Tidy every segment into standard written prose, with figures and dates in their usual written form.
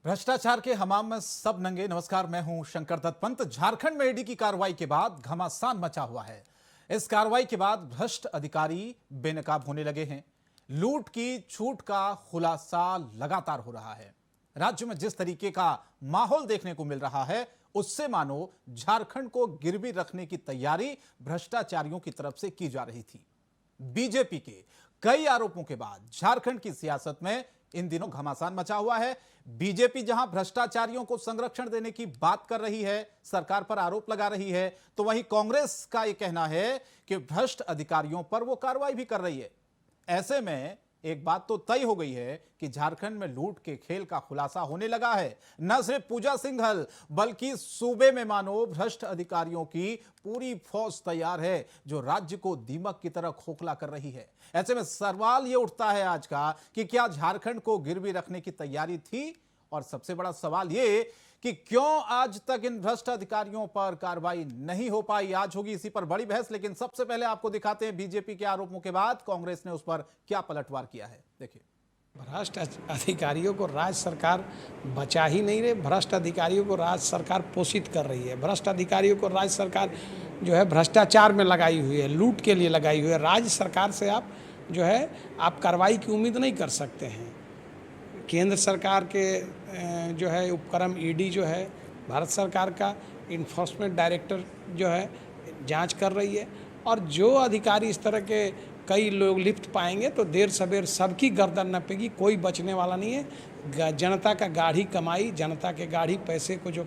भ्रष्टाचार के हमाम में सब नंगे। नमस्कार, मैं हूं शंकर दत्त पंत। झारखंड में ईडी की कार्रवाई के बाद घमासान मचा हुआ है। इस कार्रवाई के बाद भ्रष्ट अधिकारी बेनकाब होने लगे हैं। लूट की छूट का खुलासा लगातार हो रहा है। राज्य में जिस तरीके का माहौल देखने को मिल रहा है, उससे मानो झारखंड को गिरवी रखने की तैयारी भ्रष्टाचारियों की तरफ से की जा रही थी। बीजेपी के कई आरोपों के बाद झारखंड की सियासत में इन दिनों घमासान मचा हुआ है। बीजेपी जहां भ्रष्टाचारियों को संरक्षण देने की बात कर रही है, सरकार पर आरोप लगा रही है, तो वहीं कांग्रेस का यह कहना है कि भ्रष्ट अधिकारियों पर वो कार्रवाई भी कर रही है। ऐसे में एक बात तो तय हो गई है कि झारखंड में लूट के खेल का खुलासा होने लगा है। न सिर्फ पूजा सिंघल बल्कि सूबे में मानो भ्रष्ट अधिकारियों की पूरी फौज तैयार है, जो राज्य को दीमक की तरह खोखला कर रही है। ऐसे में सवाल यह उठता है आज का कि क्या झारखंड को गिरवी रखने की तैयारी थी, और सबसे बड़ा सवाल यह कि क्यों आज तक इन भ्रष्ट अधिकारियों पर कार्रवाई नहीं हो पाई। आज होगी इसी पर बड़ी बहस, लेकिन सबसे पहले आपको दिखाते हैं बीजेपी के आरोपों के बाद कांग्रेस ने उस पर क्या पलटवार किया है। देखिए, भ्रष्ट अधिकारियों को राज्य सरकार बचा ही नहीं रही, भ्रष्ट अधिकारियों को राज्य सरकार पोषित कर रही है। भ्रष्ट अधिकारियों को राज्य सरकार जो है भ्रष्टाचार में लगाई हुई है, लूट के लिए लगाई हुई है। राज्य सरकार से आप जो है आप कार्रवाई की उम्मीद नहीं कर सकते हैं। केंद्र सरकार के जो है उपक्रम ईडी जो है, भारत सरकार का इन्फोर्समेंट डायरेक्टर जो है जांच कर रही है, और जो अधिकारी इस तरह के कई लोग लिप्त पाएंगे तो देर सवेर सबकी गर्दन नपेगी, कोई बचने वाला नहीं है। जनता का गाढ़ी कमाई, जनता के गाढ़ी पैसे को जो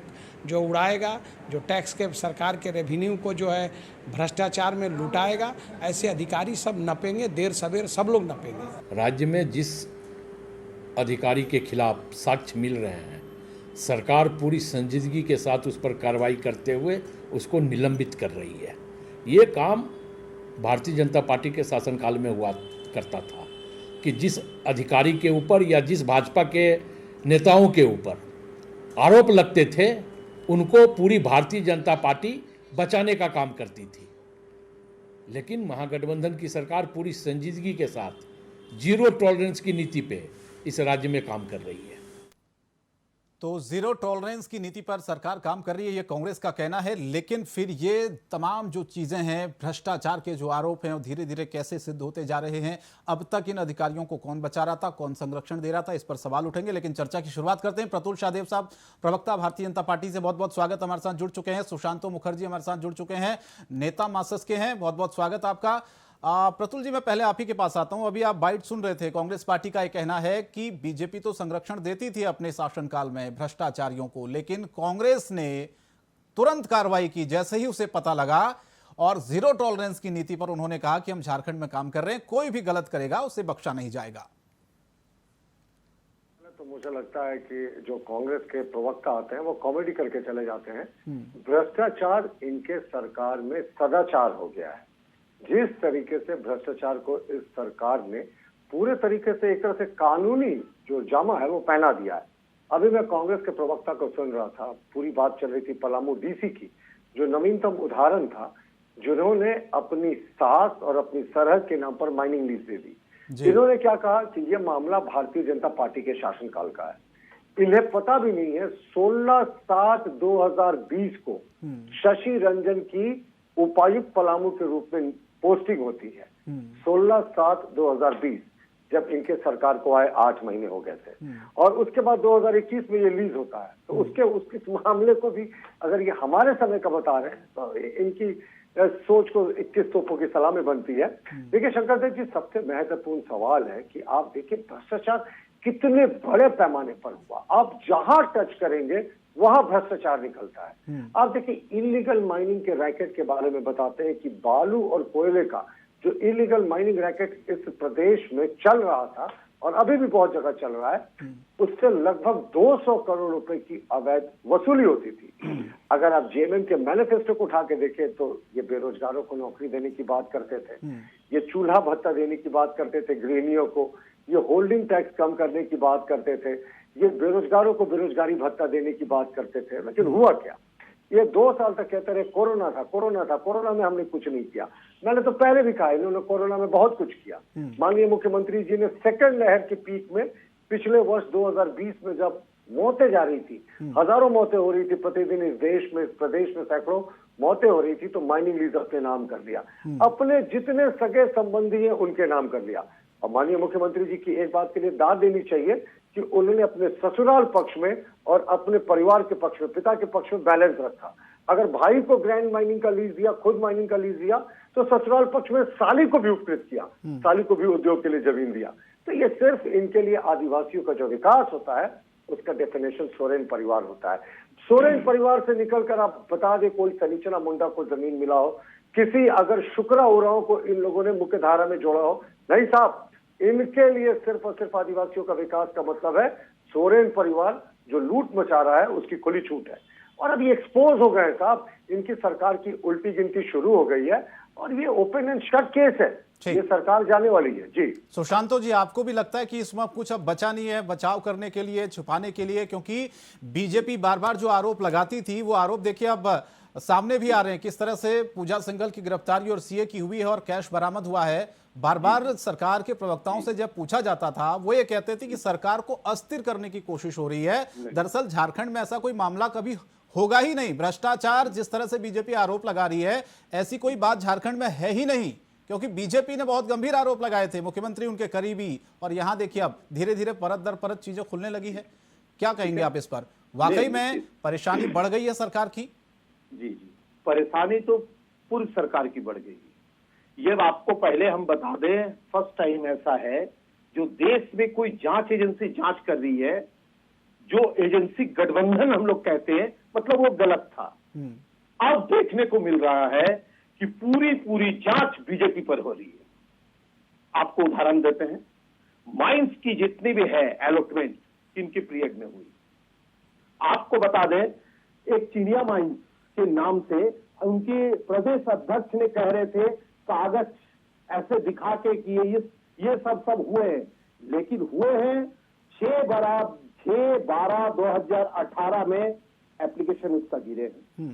उड़ाएगा, जो टैक्स के सरकार के रेवेन्यू को जो है भ्रष्टाचार में लुटाएगा, ऐसे अधिकारी सब नपेंगे, देर सवेर सब लोग नपेंगे। राज्य में जिस अधिकारी के खिलाफ साक्ष्य मिल रहे हैं, सरकार पूरी संजीदगी के साथ उस पर कार्रवाई करते हुए उसको निलंबित कर रही है। ये काम भारतीय जनता पार्टी के शासनकाल में हुआ करता था कि जिस अधिकारी के ऊपर या जिस भाजपा के नेताओं के ऊपर आरोप लगते थे, उनको पूरी भारतीय जनता पार्टी बचाने का काम करती थी। लेकिन महागठबंधन की सरकार पूरी संजीदगी के साथ जीरो टॉलरेंस की नीति पे इस राज्य में काम कर रही है। तो जीरो टॉलरेंस की नीति पर सरकार काम कर रही है, ये कांग्रेस का कहना है। लेकिन फिर ये तमाम जो चीजें हैं, भ्रष्टाचार के जो आरोप हैं, वो धीरे धीरे कैसे सिद्ध होते जा रहे हैं। अब तक इन अधिकारियों को कौन बचा रहा था, कौन संरक्षण दे रहा था, इस पर सवाल उठेंगे। लेकिन चर्चा की शुरुआत करते हैं। प्रतुल शाहदेव साहब, प्रवक्ता भारतीय जनता पार्टी से, बहुत बहुत स्वागत, हमारे साथ जुड़ चुके हैं। सुशांतो मुखर्जी हमारे साथ जुड़ चुके हैं, नेता मार्क्सिस्ट के हैं, बहुत बहुत स्वागत आपका। प्रतुल जी, मैं पहले आप ही के पास आता हूं। अभी आप बाइट सुन रहे थे, कांग्रेस पार्टी का यह कहना है कि बीजेपी तो संरक्षण देती थी अपने शासनकाल में भ्रष्टाचारियों को, लेकिन कांग्रेस ने तुरंत कार्रवाई की जैसे ही उसे पता लगा, और जीरो टॉलरेंस की नीति पर उन्होंने कहा कि हम झारखंड में काम कर रहे हैं, कोई भी गलत करेगा उसे बख्शा नहीं जाएगा। तो मुझे लगता है कि जो कांग्रेस के प्रवक्ता आते हैं वो कॉमेडी करके चले जाते हैं। भ्रष्टाचार इनके सरकार में सदाचार हो गया है। जिस तरीके से भ्रष्टाचार को इस सरकार ने पूरे तरीके से एक तरह से कानूनी जो जामा है वो पहना दिया है। अभी मैं कांग्रेस के प्रवक्ता को सुन रहा था, पूरी बात चल रही थी पलामू डीसी की, जो नवीनतम उदाहरण था, जिन्होंने अपनी सास और अपनी सरहद के नाम पर माइनिंग लीज दे दी। इन्होंने क्या कहा कि यह मामला भारतीय जनता पार्टी के शासनकाल का है। इन्हें पता भी नहीं है 16/7/2020 को शशि रंजन की उपायुक्त पलामू के रूप में पोस्टिंग होती है। 16/7/2020, जब इनके सरकार को आए 8 महीने हो गए थे, और उसके बाद 2021 में ये लीज होता है। तो उसके इस मामले को भी अगर ये हमारे समय का बता रहे हैं तो इनकी सोच को 21 तोपों की सलामी बनती है। देखिए शंकर देव जी, सबसे महत्वपूर्ण सवाल है कि आप देखिए भ्रष्टाचार कितने बड़े पैमाने पर हुआ। आप जहां टच करेंगे वहां भ्रष्टाचार निकलता है। आप देखिए, इलीगल माइनिंग के रैकेट के बारे में बताते हैं कि बालू और कोयले का जो इलीगल माइनिंग रैकेट इस प्रदेश में चल रहा था, और अभी भी बहुत जगह चल रहा है, उससे लगभग 200 करोड़ रुपए की अवैध वसूली होती थी। अगर आप जेएमएम के मैनिफेस्टो को उठा के देखें तो ये बेरोजगारों को नौकरी देने की बात करते थे, ये चूल्हा भत्ता देने की बात करते थे गृहिणियों को, ये होल्डिंग टैक्स कम करने की बात करते थे, ये बेरोजगारों को बेरोजगारी भत्ता देने की बात करते थे। लेकिन हुआ क्या? ये 2 साल तक कहते रहे कोरोना था, कोरोना था, कोरोना में हमने कुछ नहीं किया। मैंने तो पहले भी कहा इन्होंने कोरोना में बहुत कुछ किया। माननीय मुख्यमंत्री जी ने सेकंड लहर के पीक में पिछले वर्ष 2020 में जब मौतें जा रही थी, हजारों मौतें हो रही थी प्रतिदिन इस देश में, इस प्रदेश में सैकड़ों मौतें हो रही थी, तो माइनिंग लीज अपने नाम कर लिया, अपने जितने सगे संबंधी हैं उनके नाम कर लिया। और माननीय मुख्यमंत्री जी की एक बात के लिए दाद देनी चाहिए कि उन्होंने अपने ससुराल पक्ष में और अपने परिवार के पक्ष में, पिता के पक्ष में बैलेंस रखा। अगर भाई को ग्रैंड माइनिंग का लीज दिया, खुद माइनिंग का लीज दिया, तो ससुराल पक्ष में साली को भी उपकृत किया, साली को भी उद्योग के लिए जमीन दिया। तो ये सिर्फ इनके लिए आदिवासियों का जो विकास होता है उसका डेफिनेशन सोरेन परिवार होता है। सोरेन परिवार से निकलकर आप बता दे कोई सनीचना मुंडा को जमीन मिला हो, किसी अगर शुक्रा उरांव को इन लोगों ने मुख्य धारा में जोड़ा हो, नहीं साहब, इनके लिए सिर्फ और सिर्फ आदिवासियों का विकास का मतलब है सोरेन परिवार जो लूट मचा रहा है उसकी खुली छूट है। और अभी एक्सपोज हो गए साहब, इनकी सरकार की उल्टी गिनती शुरू हो गई है और ये ओपन एंड शट केस है, ये सरकार जाने वाली है। जी सुशांतो जी, आपको भी लगता है कि इसमें कुछ अब बचा नहीं है बचाव करने के लिए, छुपाने के लिए? क्योंकि बीजेपी बार बार जो आरोप लगाती थी वो आरोप देखिए अब सामने भी आ रहे हैं, किस तरह से पूजा सिंघल की गिरफ्तारी और सीए की हुई है और कैश बरामद हुआ है। बार बार सरकार के प्रवक्ताओं से जब पूछा जाता था वो ये कहते थे कि सरकार को अस्थिर करने की कोशिश हो रही है। दरअसल झारखंड में ऐसा कोई मामला कभी होगा ही नहीं, भ्रष्टाचार जिस तरह से बीजेपी आरोप लगा रही है ऐसी कोई बात झारखंड में है ही नहीं, क्योंकि बीजेपी ने बहुत गंभीर आरोप लगाए थे, मुख्यमंत्री उनके करीबी, और यहां देखिए अब धीरे धीरे परत दर परत चीजें खुलने लगी है। क्या कहेंगे आप इस पर? वाकई में परेशानी बढ़ गई है सरकार की? जी, परेशानी तो पूर्व सरकार की बढ़ गई है। ये आपको पहले हम बता दें, फर्स्ट टाइम ऐसा है जो देश में कोई जांच एजेंसी जांच कर रही है, जो एजेंसी गठबंधन हम लोग कहते हैं, मतलब वो गलत था। अब देखने को मिल रहा है कि पूरी जांच बीजेपी पर हो रही है। आपको उदाहरण देते हैं, माइंस की जितनी भी है अलॉटमेंट किनके पीरियड में हुई, आपको बता दें, एक चिड़िया माइंस के नाम से उनके प्रदेश अध्यक्ष ने कह रहे थे कागज ऐसे दिखा के कि ये सब हुए हैं, लेकिन हुए हैं 6/12/2018 में एप्लीकेशन उसका गिरे हैं,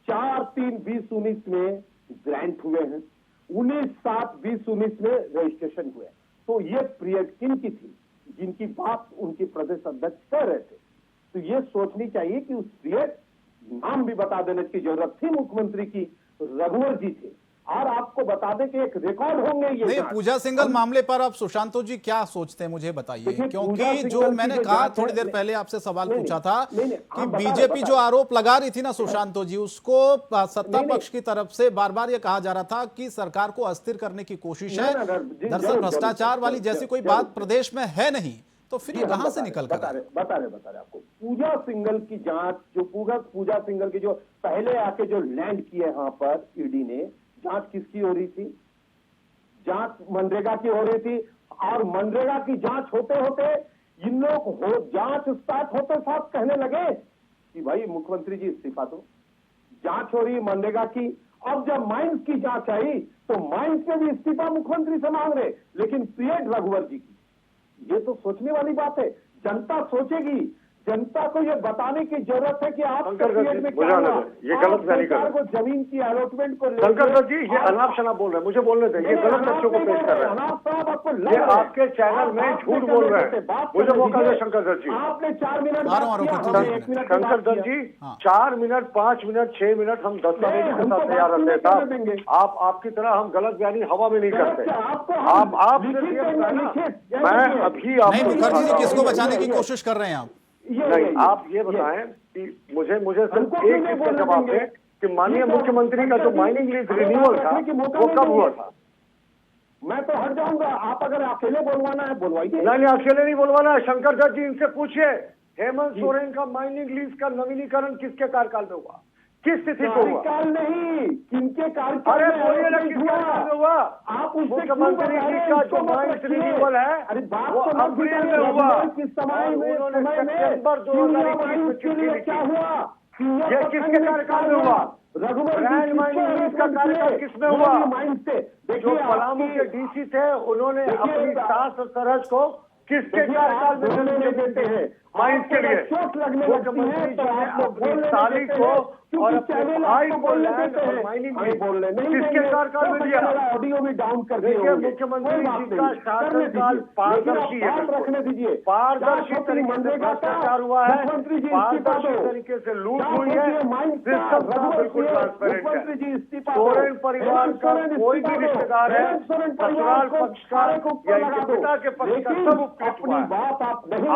4/3/2019 में ग्रांट हुए हैं, 19/7/2019 में रजिस्ट्रेशन हुए। तो ये पीरियड किन की थी जिनकी बात उनके प्रदेश अध्यक्ष कह रहे थे? तो ये सोचनी चाहिए कि उस पीरियड नाम भी बता देने की जरूरत थी मुख्यमंत्री की, रघुवर जी थे। और आपको बता दें कि एक रिकॉर्ड होंगे ये नहीं, पूजा सिंघल मामले पर आप सुशांतो जी क्या सोचते हैं मुझे बताइए, क्योंकि जो मैंने कहा थोड़ी देर पहले आपसे सवाल पूछा था कि बीजेपी जो आरोप लगा रही थी ना सुशांतो जी, उसको सत्ता पक्ष की तरफ से बार बार ये कहा जा रहा था कि सरकार को अस्थिर करने की कोशिश है। दरअसल भ्रष्टाचार वाली जैसी कोई बात प्रदेश में है नहीं, तो फिर ये कहां से निकल कर? बता रहे आपको, पूजा सिंघल की जांच, जो पूजा सिंघल की जो पहले आके जो लैंड किए यहाँ पर ईडी ने, जांच किसकी हो रही थी? जांच मनरेगा की हो रही थी। और मनरेगा की जांच होते होते इन लोग जांच स्टार्ट होते साथ कहने लगे कि भाई मुख्यमंत्री जी इस्तीफा दो। जांच हो रही मनरेगा की। अब जब माइंस की जांच आई तो माइंस में भी इस्तीफा मुख्यमंत्री से मांग रहे, लेकिन पीएड रघुवर जी की। ये तो सोचने वाली बात है, जनता सोचेगी। जनता को ये बताने की जरूरत है कि आप पीरियड में क्या हुआ। ये गलत फहमी कर को जमीन की अलॉटमेंट को शंकर दत्त जी, ये अनाप शनाप बोल रहे हैं, मुझे बोलने दें, ये गलत तथ्यों को पेश कर रहे हैं, ये आपके चैनल में झूठ बोल रहे हैं। मुझे मौका दे शंकर दत्त जी। आपने 4 मिनट शंकर दत्त जी, 4 मिनट 5 मिनट 6 मिनट हम दस्तावेजों के साथ तैयार रहते हैं साहब। आप आपकी तरह हम गलत बयानी हवा में नहीं करते। आप मैं अभी नहीं, मुखर्जी जी किसको बचाने की कोशिश कर रहे हैं आप? नहीं, आप ये बताएं कि मुझे सिर्फ एक चीज का जवाब दें कि माननीय मुख्यमंत्री का जो माइनिंग लीज रिन्यूअल था वो कब हुआ था? मैं तो हट जाऊंगा, आप अगर अकेले बोलवाना है बोलवाइए। नहीं, अकेले नहीं बोलवाना है, शंकर दत्त जी इनसे पूछिए, हेमंत सोरेन का माइनिंग लीज का नवीनीकरण किसके कार्यकाल में हुआ, किस स्थिति को हुआ? कार्यकाल नहीं, किनके कार्यकाल? अरे बोलिए ना, किस कार्यकाल में हुआ? आप मुख्यमंत्री जी का जो माइनिंग रिन्यूअल है अरे बात वो तो अप्रैल में हुआ। किस समय में सितंबर 2021 में चिट्ठी लिखी। क्या हुआ? ये किसके कार्यकाल में हुआ? ग्रैंड माइनिंग लीज का कार्यकाल किसमें हुआ? जो पलामू के डीसी थे उन्होंने अपनी सास और सरहद को किसके कार्यकाल में देते हैं? माइंस के लिए मुख्यमंत्री जी ने अपनी साली को और अपने भाई को लैंड और माइनिंग किसके कार्यकाल में दिया? ऑडियो भी डाउन कर देखिए मुख्यमंत्री जी का शासनकाल पारदर्शी है, रखने दीजिए, पारदर्शी तरीके से भ्रष्टाचार हुआ है, पारदर्शी तरीके से लूट हुई है, सिस्टम का बिल्कुल ट्रांसपेरेंट है। सोरेन परिवार का कोई भी रिश्तेदार है, ससुराल पक्ष का या इनके पिता के पक्ष का सब उपकृत हुआ है।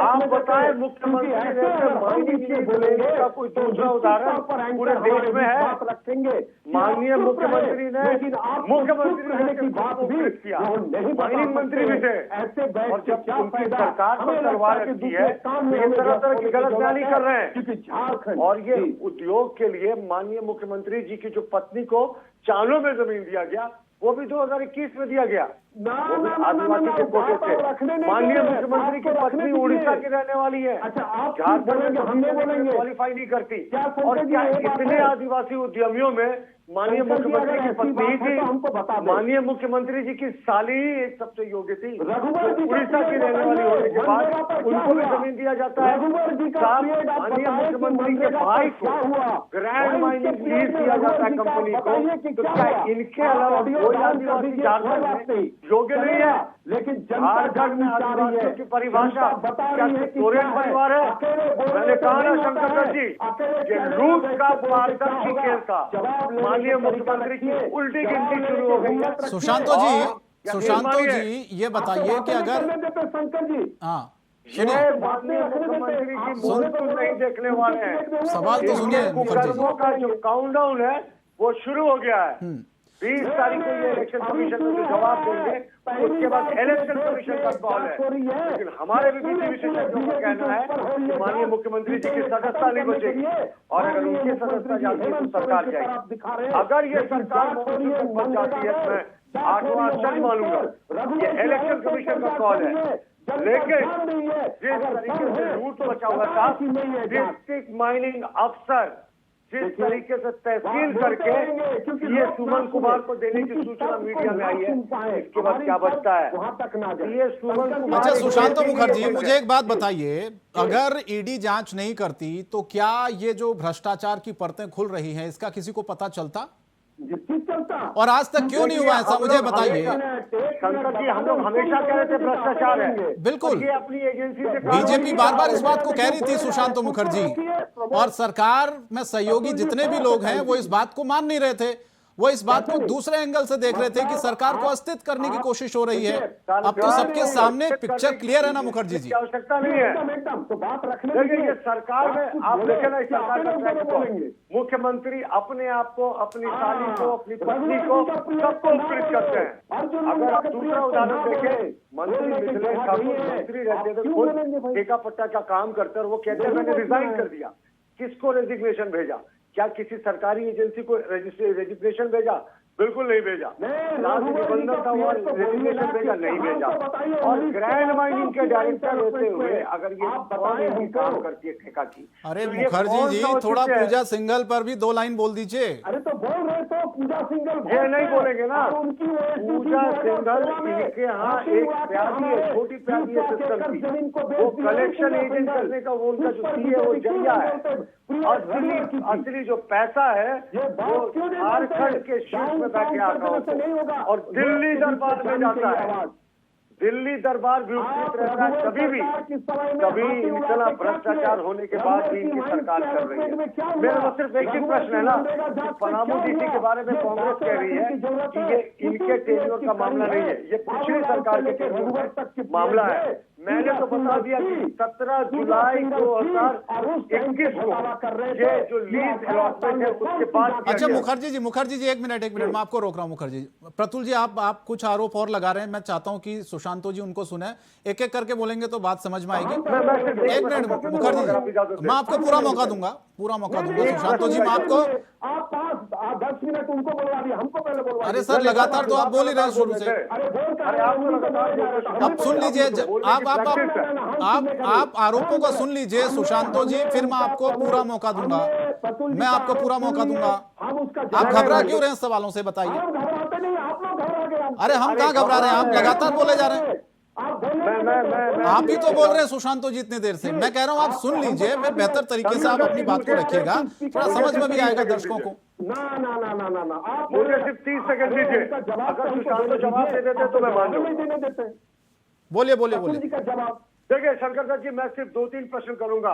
आप बताएं मुख्यमंत्री ने माइनिंग के बोलेंगे का कोई दूसरा उदाहरण पूरे देश में है? रखेंगे माननीय मुख्यमंत्री ने की बात भी किया, माइनिंग मंत्री भी थे, और जब उनकी सरकार पर तलवार रखी है ये तरह तरह की गलत बयानी कर रहे हैं। क्योंकि झारखंड और ये उद्योग के लिए माननीय मुख्यमंत्री जी की जो पत्नी को चालों में जमीन दिया गया वो भी 2021 में दिया गया, आदिवासी के कोटे से। माननीय मुख्यमंत्री की पत्नी उड़ीसा की रहने वाली है, अच्छा आप झारखंड हमने बोलेंगे क्वालिफाई नहीं करती। और क्या इतने आदिवासी उद्यमियों में माननीय मुख्यमंत्री की पत्नी थी, माननीय मुख्यमंत्री जी की साली एक सबसे योग्य थी, उड़ीसा की रहने वाली होने के बाद उनको भी जमीन दिया जाता है। माननीय मुख्यमंत्री के भाई को ग्रैंड माइनिंग लीज दिया जाता है कंपनी को, तो क्या इनके अलावा कोई आदिवासी झारखंड में योग्य नहीं है? लेकिन झारखंड में आदिवासियों की परिभाषा क्या सोरेन परिवार है? मैंने कहा ना शंकर दत्त जी कि लूट का पारदर्शी खेल था, माननीय मुख्यमंत्री की उल्टी गिनती शुरू हो गई है। सुशांतो जी ये बताइए कि अगर शंकर जी हाँ ये माननीय मुख्यमंत्री की मुहूर्त नहीं देखने वाले हैं। सवाल तो सुनिए मुखर्जी जी। मुकदमों का जो काउंटडाउन है वो शुरू हो गया है। 20 तारीख को ये इलेक्शन कमीशन में जवाब देंगे, उसके बाद इलेक्शन कमीशन का कॉल है। लेकिन हमारे भी किसी विशेषज्ञों का कहना है कि माननीय मुख्यमंत्री जी की सदस्यता नहीं बचेगी, और अगर उनकी सदस्यता जाती है तो सरकार जाएगी। अगर ये सरकार बच जाती है तो मैं 8वां आश्चर्य मानूंगा। ये इलेक्शन कमीशन का कॉल है, लेकिन जिस तरीके से लूट बचा हुआ था, डिस्ट्रिक्ट माइनिंग अफसर जिस तरीके से तहसील करके ये सुमन कुमार को देने की सूचना मीडिया में आई है, इसके बाद क्या बचता है? ये सुमन कुमार। अच्छा सुशांतो मुखर्जी मुझे एक बात बताइए, अगर ईडी जांच नहीं करती तो क्या ये जो भ्रष्टाचार की परतें खुल रही हैं इसका किसी को पता चलता? और आज तक क्यों नहीं हुआ ऐसा, मुझे बताइए। शंकर जी हम लोग हमेशा कह रहे थे भ्रष्टाचार है, बिल्कुल, ये अपनी एजेंसी से बीजेपी बार बार इस बात को कह रही थी सुशांतो मुखर्जी, और सरकार में सहयोगी जितने भी लोग हैं वो इस बात को मान नहीं रहे थे, वो इस बात को दूसरे एंगल से देख रहे थे कि सरकार को अस्तित्व करने की कोशिश हो रही है। अब तो सबके सामने पिक्चर क्लियर है ना मुखर्जी जी? आवश्यकता नहीं है तो बात रखने। देखिए ये सरकार में आप देखें ना, सरकार का ट्रैक बोलेंगे, मुख्यमंत्री अपने आप को, अपनी साली को, अपनी पत्नी को, सबको उपकृत करते हैं। अगर आप दूसरा उदाहरण देखें, मंत्री मिथिलेश ठाकुर मंत्री रहते थे, खुद ठेका पट्टा का काम करते और वो कहते हैं मैंने रिजाइन कर दिया। किसको रेजिग्नेशन भेजा? क्या किसी सरकारी एजेंसी को रेजिग्नेशन भेजा? बिल्कुल नहीं भेजा। निबंधन था वो रेजिग्नेशन भेजा? नहीं भेजा। और ग्रैंड माइनिंग के डायरेक्टर होते हुए अगर ये काम करती है ठेका की, अरे मुखर्जी जी थोड़ा पूजा सिंघल पर भी 2 लाइन बोल दीजिए। अरे तो बोल रहे तो पूजा सिंघल ये नहीं बोलेंगे ना, पूजा सिंघल इनके यहाँ एक प्यादी है, छोटी प्यादी है सिस्टम की, वो कलेक्शन एजेंट करने का वो उनका जो सी है वो जरिया है। असली जो पैसा है वो झारखंड के शीर्ष में बैठे आता होगा और दिल्ली दरबार में जाता है। दिल्ली दरबार भी उपस्थित रहता है। कभी इनका भ्रष्टाचार होने के बाद भी इनकी सरकार कर रही है। मेरा तो सिर्फ एक ही प्रश्न है ना, पलामू डीसी के बारे में कांग्रेस कह रही है कि ये इनके टेन्योर का मामला नहीं है, ये पिछली सरकार के टेन्योर का मामला है। मैंने तो बता दिया कि 17 जुलाई 2021 को ये जो लीज अलॉटमेंट है उसके बाद। अच्छा मुखर्जी जी एक मिनट मैं आपको रोक रहा हूं। मुखर्जी प्रतुल जी आप कुछ आरोप और लगा रहे हैं, मैं चाहता हूं कि सुशांतो जी उनको सुने, एक एक करके बोलेंगे तो बात समझ में आएगी। एक मिनट मुखर्जी जी, मैं आपको पूरा मौका दूंगा सुशांतो जी, मैं आपको 10 मिनट उनको बोलवा दिया, हमको पहले बोलवा। अरे सर लगातार तो आप बोल ही रहे शुरू से, अब सुन लीजिए, आप आरोपों को सुन लीजिए सुशांतो जी, फिर मैं आपको पूरा मौका दूंगा। आप घबरा क्यों रहे हैं सवालों से, बताइए। अरे हम कहाँ घबरा रहे हैं, आप लगातार बोले जा रहे हैं। आप ही तो बोल रहे हैं सुशांत जी इतनी देर से। मैं कह रहा हूं आप सुन लीजिए, मैं बेहतर तरीके से आप अपनी बात को रखिएगा, थोड़ा समझ में भी आएगा दर्शकों को। ना आप मुझे सिर्फ 30 सेकंड दीजिए, अगर सुशांत जवाब दे देते तो मैं मान लूंगा। बोलिए बोलिए बोलिए। का जवाब देखिए शंकर दत्त जी, मैं सिर्फ 2-3 प्रश्न करूंगा।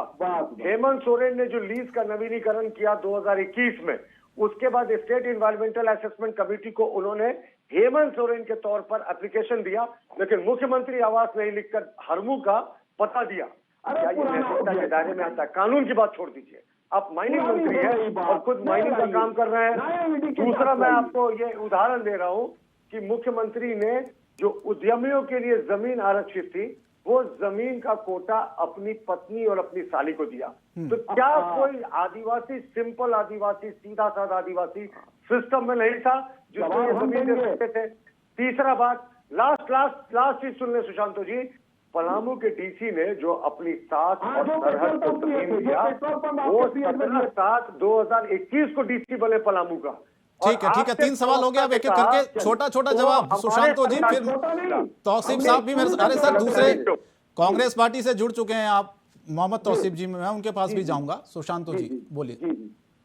हेमंत सोरेन ने जो लीज का नवीनीकरण किया 2021 में, उसके बाद स्टेट इन्वायरमेंटल असेसमेंट कमेटी को उन्होंने हेमंत सोरेन के तौर पर एप्लीकेशन दिया, लेकिन मुख्यमंत्री आवास नहीं लिखकर हरमू का पता दिया। क्या ये नैतिकता के दायरे में आता है? कानून की बात छोड़ दीजिए, आप माइनिंग मंत्री हैं और खुद माइनिंग का काम कर रहे हैं। दूसरा, मैं आपको ये उदाहरण दे रहा हूं कि मुख्यमंत्री ने जो उद्यमियों के लिए जमीन आरक्षित थी, वो जमीन का कोटा अपनी पत्नी और अपनी साली को दिया। तो क्या कोई आदिवासी, सिंपल आदिवासी, सीधा साधा आदिवासी सिस्टम में नहीं था जिसको ये जमीन दे सकते थे? तीसरा बात, लास्ट चीज सुन ले सुशांत जी, पलामू के डीसी ने जो अपनी साख और सरहद को जमीन दिया, वो 17/7/2021 को डीसी बने पलामू का। ठीक है, 3 सवाल हो गया, अब एक एक करके छोटा छोटा जवाब सुशांत जी, फिर तौसीफ साहब भी मेरे। अरे सर, दूसरे कांग्रेस पार्टी से जुड़ चुके हैं आप, मोहम्मद तौसीफ जी, मैं उनके पास भी जाऊंगा। सुशांत जी बोलिए।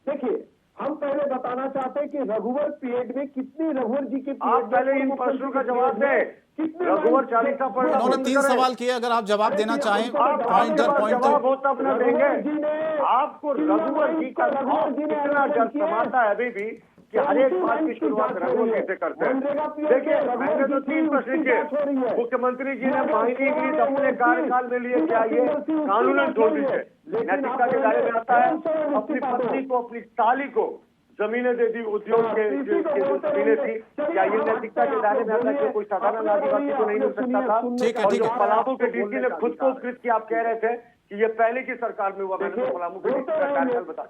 देखिए, हम पहले बताना चाहते हैं कि रघुवर पीरियड में कितनी, रघुवर जी के आप पहले इन प्रश्नों का जवाब दें। रघुवर चालीसा पर उन्होंने 3 सवाल किए, अगर आप जवाब देना चाहें पॉइंट दर पॉइंट। जवाब होता अपना देंगे। आपको रघुवर जी का कितना डर समाता है अभी भी कि हर एक बात की शुरुआत रघुवर जी से करते हैं। देखिए, मैंने तो 3 प्रश्न किए। मुख्यमंत्री जी ने माइनिंग लीज अपने कार्यकाल में लिए, क्या ये कानूनन छोड़ दीजिए, नैतिकता के दायरे में आता है? अपनी पत्नी को, अपनी साली को जमीनें दे दी, उद्योग के जो जमीनें थी, क्या ये नैतिकता के दायरे में आता है? कोई साधारण आदिवासी को नहीं मिल सकता था? ठीक है, और ठीक जो है। पलामू के डीसी ने खुद को कृत किया, आप कह रहे थे कि ये पहले की सरकार में हुआ। मैंने तो पलामू के डीसी का कार्यकाल बताया,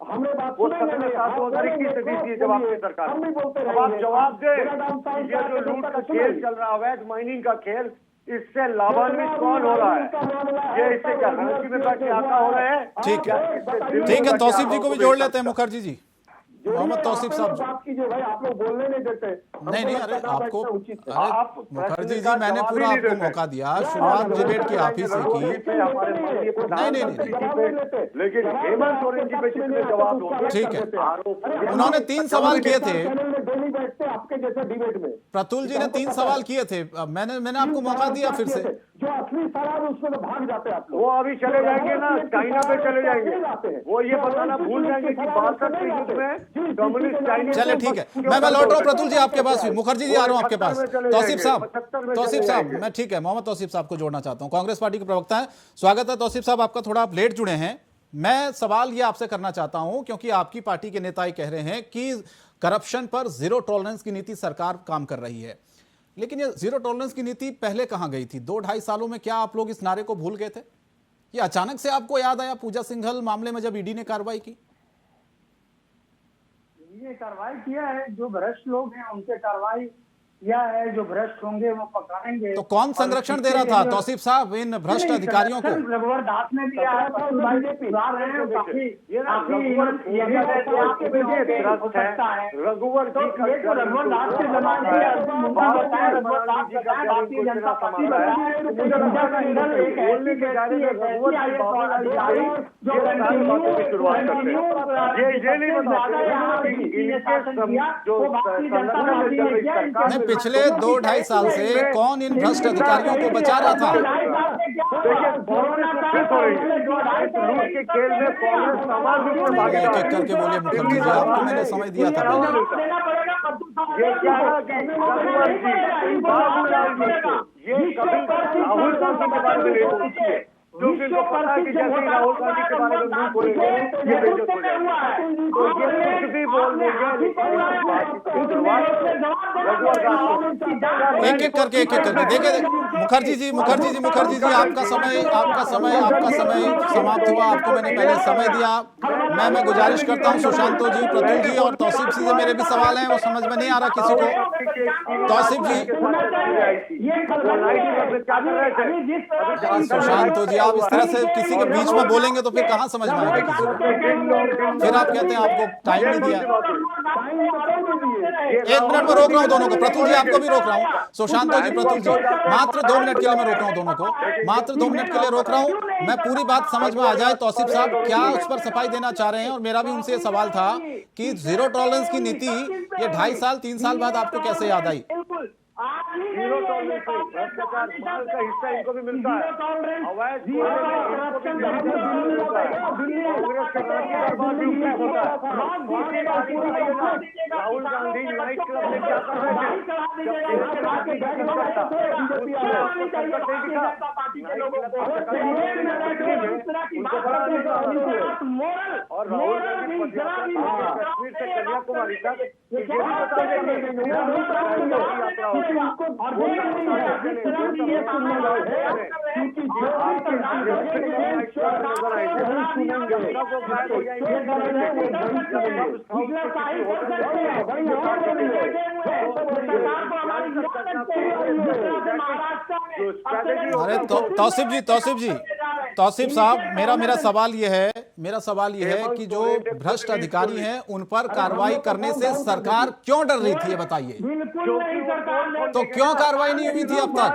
वो 17/7/2021 से डीसी है जब आपकी सरकार। अब आप जवाब दें, ये जो लूट का खेल चल रहा है, अवैध माइनिंग का खेल, इससे लाभान्वित कौन हो रहा है? ये इससे क्या रणसी में बैठ के आका हो रहे हैं? ठीक है, तौसीफ जी को भी जोड़ लेते हैं। मुखर्जी जी, मोहम्मद तौसीफ साहब। बात कीजिए भाई, आप लोग बोलने नहीं देते। नहीं, अरे आपको, आप मुखर्जी जी, मैंने पूरा आपको मौका दिया, शुरुआत डिबेट की आप ही से की। नहीं, लेकिन हेमंत सोरेन जी पे कितने जवाब दोगे? ठीक है, उन्होंने 3 सवाल किए थे, आपके जैसे डिबेट में प्रतुल जी ने 3 सवाल किए थे, मैंने आपको मौका दिया फिर से। जो असली सवाल उसमें तो भाग जाते हैं आप लोग। वो अभी चले जाएंगे ना, चाइना पे चले जाएंगे। वो ये बताना भूल जाएंगे कि 62 के युद्ध में कम्युनिस्ट चाइनीज। चले ठीक है, मैं लौट रहा हूँ प्रतुल जी आपके पास भी। मुखर्जी जी आ रहा हूँ आपके पास। तौसीफ साहब, मैं ठीक है, मोहम्मद तौसीफ साहब को जोड़ना चाहता हूँ, कांग्रेस पार्टी के प्रवक्ता है। स्वागत है तौसीफ साहब आपका, थोड़ा आप लेट जुड़े हैं। मैं सवाल ये आपसे करना चाहता हूं क्योंकि आपकी पार्टी के नेता ही कह रहे हैं कि करप्शन पर जीरो टॉलरेंस की नीति सरकार काम कर रही है, लेकिन ये जीरो टॉलरेंस की नीति पहले कहां गई थी? 2-2.5 सालों में क्या आप लोग इस नारे को भूल गए थे? ये अचानक से आपको याद आया पूजा सिंघल मामले में जब ईडी ने कार्रवाई की? ये कार्रवाई किया है, जो भ्रष्ट लोग हैं उनसे कार्रवाई किया है, जो भ्रष्ट होंगे वो पकड़ेंगे। तो कौन संरक्षण दे रहा था तौसीफ साहब इन भ्रष्ट अधिकारियों को? रघुवर दास ने दिया है, रघुवर जी का रघुवर दास के जमाने में बताया, रघुवर दास बताया, भारतीय जनता पार्टी बताया, एक ऐसी व्यक्ति है जो पिछले 2-2.5 साल से कौन इन भ्रष्ट अधिकारियों को बचा रहा था? एक एक करके बोलिए मुखर्जी जी, आपको मैंने समय दिया था। ये क्या है कि बाबूलाल जी को ये कभी राहुल गांधी के बारे में नहीं बोलती है, क्योंकि उनको पता है कि जैसे ही राहुल गांधी के बारे में नहीं बोलेंगे ये बेइज्जत हो जाएगी। तो ये कुछ भी बोल देंगे, एक एक करके देखिए मुखर्जी जी आपका समय समाप्त हुआ। आपको मैंने पहले समय दिया। मैं गुजारिश करता हूं सुशांतो जी, प्रतुल जी और तौसीफ जी से मेरे भी सवाल हैं, वो समझ में नहीं आ रहा किसी को। तौसीफ जी, सुशांतो जी, आप इस तरह से किसी के बीच में बोलेंगे तो फिर कहां समझ में आएगा किसी को? फिर आप कहते हैं आपको टाइम नहीं दिया। एक मिनट में रोक रहा हूं दोनों को। प्रतुल जी आपको भी रोक रहा हूं, सुशांतो जी, प्रतुल जी, मात्र 2 मिनट के लिए मैं रोक रहा हूं दोनों को, मात्र 2 मिनट के लिए रोक रहा हूं। मैं पूरी बात समझ में आ जाए तौसीफ साहब क्या उस पर सफाई देना चाह रहे हैं। और मेरा भी उनसे ये सवाल था कि जीरो टॉलरेंस की नीति ये 2.5 साल 3 साल बाद आपको कैसे याद आई? जीरो टॉलरेंस भ्रष्टाचार माल का हिस्सा इनको भी मिलता है, अवैध कांग्रेस का राष्ट्रीय दरबार भी उसमें होता है। राहुल गांधी नाइट क्लब में क्या कर रहे थे? और राहुल गांधी कश्मीर से कन्याकुमारी तक अरे तौसीफ साहब, मेरा सवाल ये है कि जो भ्रष्ट अधिकारी हैं उन पर कार्रवाई करने से सरकार क्यों डर रही थी, ये बताइए। तो क्यों कार्रवाई नहीं हुई थी अब तक?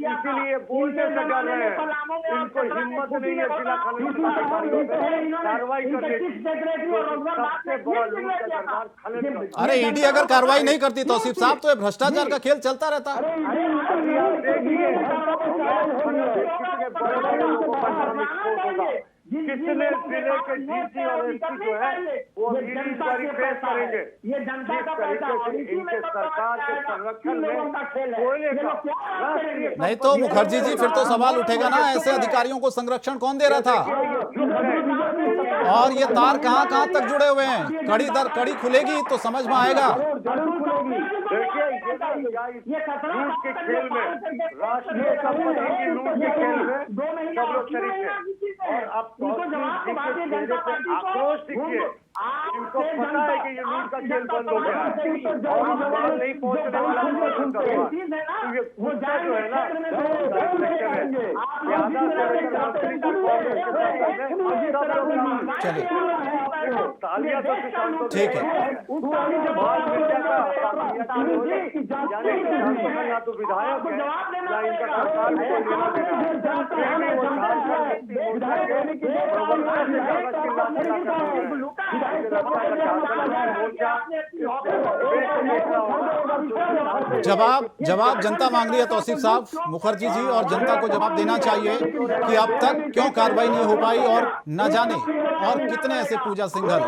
इसीलिए बोलने से डर रहे हैं, इनको हिम्मत नहीं है जिला कानून कार्रवाई करने की। सबसे बड़ा लूट का दरबार खालिद। अरे ईडी अगर कार्रवाई नहीं करती तौसीफ साहब तो ये भ्रष्टाचार का खेल चलता रहता। कितने जिले के डीसी और एसपी जो है वो गिरफ्तारी पेश करेंगे। जिस तरीके से इनके सरकार के संरक्षण में कोयले का नहीं तो मुखर्जी जी फिर तो सवाल उठेगा ना, ऐसे अधिकारियों को संरक्षण कौन दे रहा था? और ये तार कहां तक जुड़े हुए हैं? कड़ी दर कड़ी खुलेगी तो समझ में आएगा। देखिए लूट के खेल में, राष्ट्रीय संपत्ति की लूट के खेल में सब लोग शरीक है। और अब आक्रोश दिखिए, इनको पता है कि ये लूट का खेल बंद हो गया है और माल नहीं पहुंचने वाला तो ये मुद्दा जो है ना चलिए तालियां तो किसानों ठीक है। या तो विधायक है या इनका सरकार को लेना जवाब जनता मांग रही है तौसीफ साहब। मुखर्जी जी और जनता को जवाब देना चाहिए कि अब तक क्यों कार्रवाई नहीं हो पाई और न जाने और कितने ऐसे पूजा सिंघल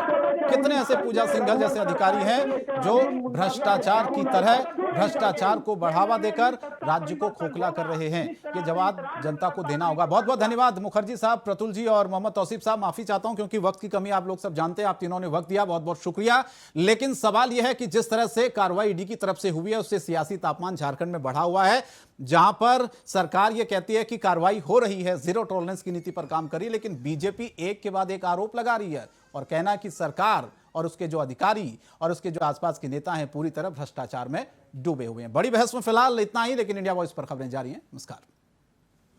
जैसे अधिकारी हैं जो भ्रष्टाचार की तरह भ्रष्टाचार को बढ़ावा देकर राज्य को खोखला कर रहे हैं। ये जवाब जनता को देना होगा। बहुत बहुत धन्यवाद मुखर्जी साहब, प्रतुल जी और मोहम्मद तौसीफ साहब। माफी चाहता हूं क्योंकि वक्त की कमी आप लोग सब जानते हैं, आप तीनों ने वक्त दिया, बहुत बहुत शुक्रिया। लेकिन सवाल यह है कि जिस तरह से कार्रवाई ईडी की तरफ से हुई है उससे सियासी तापमान झारखंड में बढ़ा हुआ है। जहां पर सरकार यह कहती है कि कार्रवाई हो रही है, जीरो टॉलरेंस की नीति पर काम करी, लेकिन बीजेपी एक के बाद एक आरोप लगा रही है और कहना है कि सरकार और उसके जो अधिकारी और उसके जो आसपास के नेता हैं पूरी तरह भ्रष्टाचार में डूबे हुए हैं। बड़ी बहस में फिलहाल इतना ही, लेकिन इंडिया वॉइस पर खबरें जारी हैं। नमस्कार।